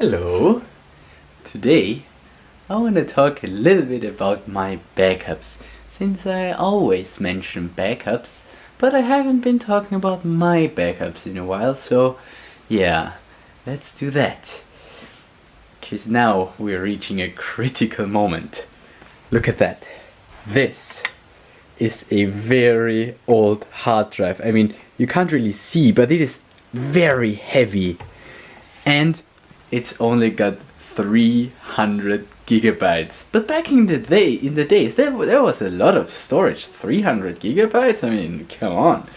Hello! Today I want to talk a little bit about my backups, since I always mention backups, but I haven't been talking about my backups in a while, so yeah, let's do that. Because now we're reaching a critical moment. Look at that. This is a very old hard drive. I mean, you can't really see, but it is very heavy. And it's only got 300 gigabytes. But back in the days, there was a lot of storage. 300 gigabytes? I mean, come on.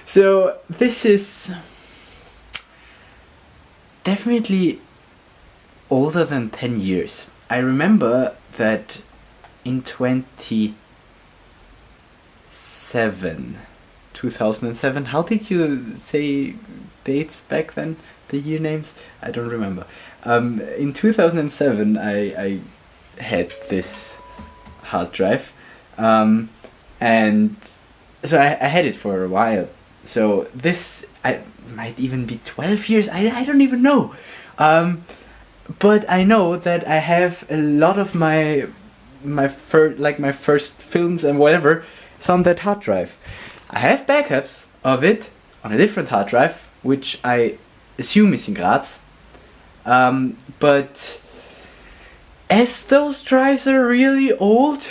So this is definitely older than 10 years. I remember that in 2007, how did you say dates back then? The year names? I don't remember. In 2007 I had this hard drive, and so I had it for a while. So this might even be 12 years, I don't even know. But I know that I have a lot of my first films and whatever is on that hard drive. I have backups of it on a different hard drive, which I assume is in Graz. But as those drives are really old,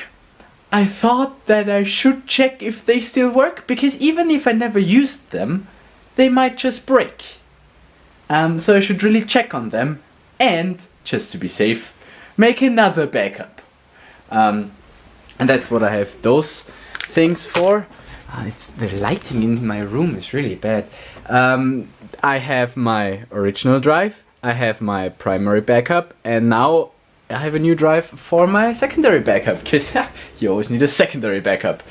I thought that I should check if they still work, because even if I never used them, they might just break. So I should really check on them, and just to be safe, make another backup. And that's what I have those things for. The lighting in my room is really bad. I have my original drive, I have my primary backup, and now I have a new drive for my secondary backup, because you always need a secondary backup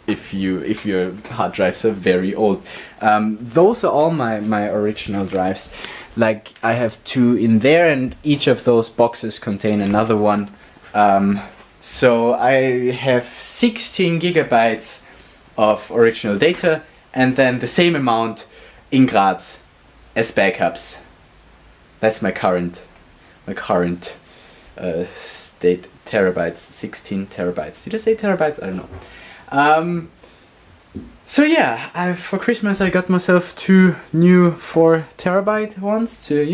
if your hard drives are very old. Those are all my original drives. Like, I have 2 in there, and each of those boxes contain another one. So I have 16 gigabytes of original data, and then the same amount in Graz as backups. That's my current state terabytes, 16 terabytes. Did I say terabytes? I don't know. So yeah, for Christmas I got myself 2 new 4 terabyte ones to,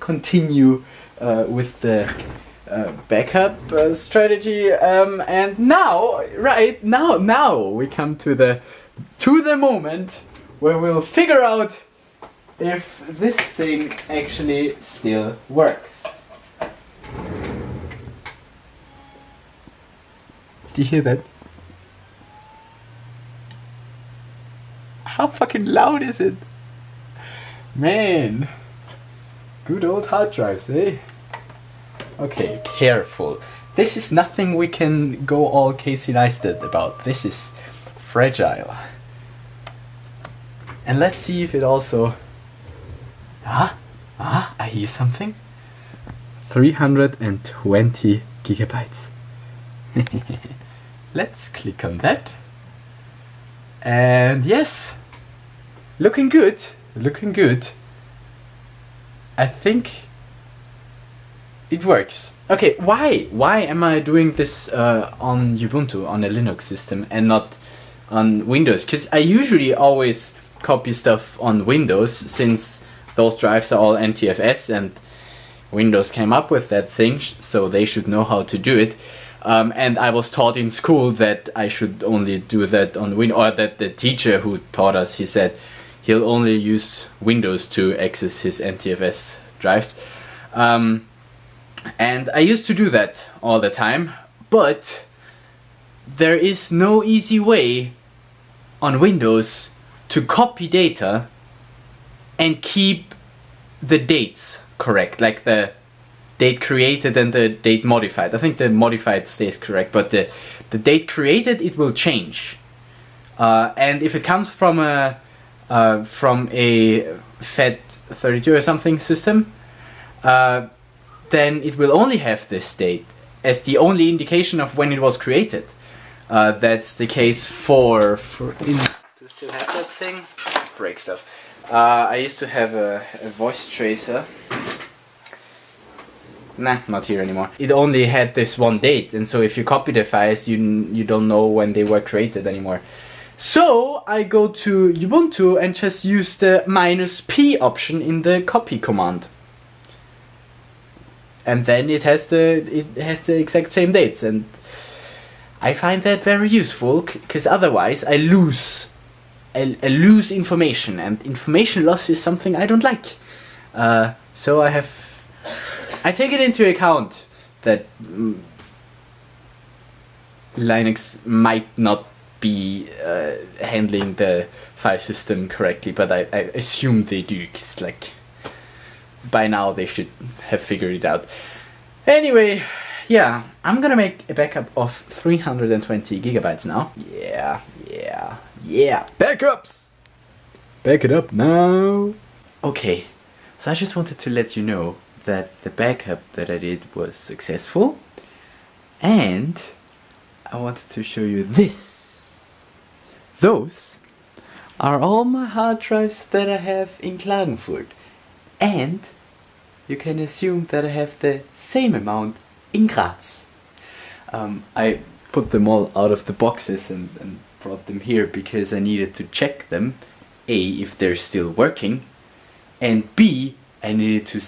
continue with the backup strategy. And now we come to the moment where we'll figure out if this thing actually still works. Do you hear that? How fucking loud is it? Man, good old hard drives, eh? Okay, careful. This is nothing we can go all Casey Neistat about. This is fragile. And let's see if it also... I hear something. 320 gigabytes. Let's click on that. And yes, looking good. I think it works. Okay, why am I doing this on Ubuntu, on a Linux system, and not on Windows? Because I usually always copy stuff on Windows, since those drives are all NTFS, and Windows came up with that thing, so they should know how to do it. And I was taught in school that I should only do that on Windows, or that the teacher who taught us, he said he'll only use Windows to access his NTFS drives. And I used to do that all the time, but there is no easy way on Windows to copy data and keep the dates correct, like the date created and the date modified. I think the modified stays correct, but the date created, it will change. And if it comes from a FAT32 or something system, then it will only have this date as the only indication of when it was created. That's the case for to still have that thing, break stuff. I used to have a voice tracer. Nah, not here anymore. It only had this one date, and so if you copy the files, you don't know when they were created anymore. So I go to Ubuntu and just use the -p option in the copy command. And then it has the exact same dates, and I find that very useful, because otherwise I lose information, and information loss is something I don't like. So I take it into account that Linux might not be handling the file system correctly, but I assume they do, because like by now they should have figured it out. Anyway, yeah, I'm gonna make a backup of 320 gigabytes now. Yeah, backups! Back it up now! Okay, so I just wanted to let you know that the backup that I did was successful, and I wanted to show you this. Those are all my hard drives that I have in Klagenfurt, and you can assume that I have the same amount in Graz. I put them all out of the boxes and brought them here because I needed to check them, A, if they're still working, and B, I needed to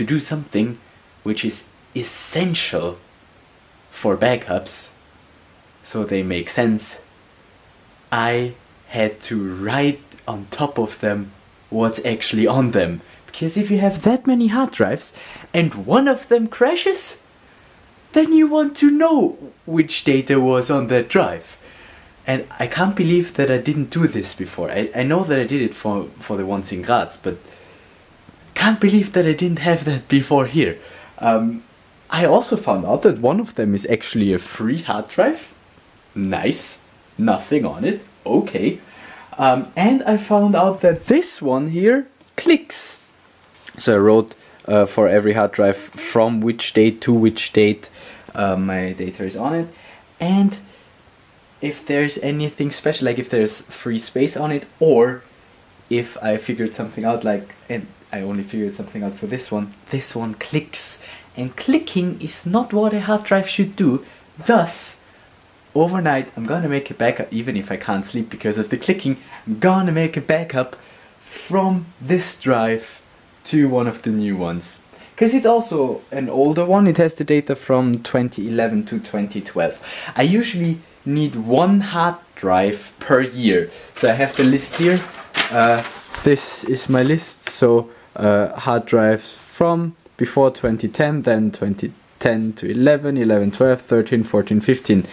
do something which is essential for backups so they make sense. I had to write on top of them what's actually on them, because if you have that many hard drives and one of them crashes, then you want to know which data was on that drive. And I can't believe that I didn't do this before. I know that I did it for the ones in Graz, but can't believe that I didn't have that before here. I also found out that one of them is actually a free hard drive. Nice. Nothing on it. Okay. And I found out that this one here clicks. So I wrote for every hard drive from which date to which date my data is on it. And if there's anything special, like if there's free space on it, or if I figured something out, like, and I only figured something out for this one clicks. And clicking is not what a hard drive should do. Thus, overnight I'm gonna make a backup, even if I can't sleep because of the clicking. I'm gonna make a backup from this drive to one of the new ones. Because it's also an older one, it has the data from 2011 to 2012. I usually need one hard drive per year. So I have the list here. This is my list. So hard drives from before 2010, then 2010 to 11, 11, 12, 13, 14, 15.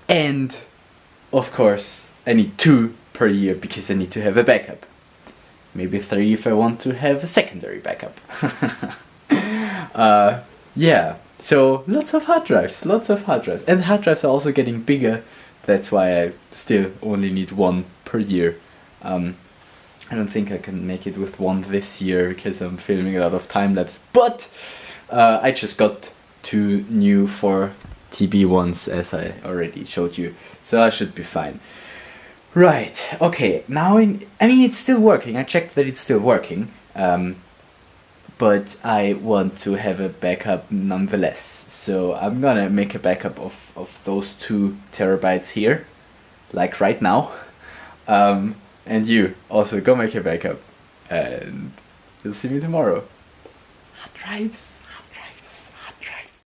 And of course I need 2 per year because I need to have a backup. Maybe 3 if I want to have a secondary backup. Yeah, so lots of hard drives. And hard drives are also getting bigger. That's why I still only need 1 per year. I don't think I can make it with 1 this year because I'm filming a lot of time-lapse. But I just got 2 new 4TB ones, as I already showed you. So I should be fine. Right, okay, now I mean it's still working, I checked that it's still working, but I want to have a backup nonetheless, so I'm gonna make a backup of those 2 terabytes here, like right now, and you also go make a backup, and you'll see me tomorrow. Harddrives!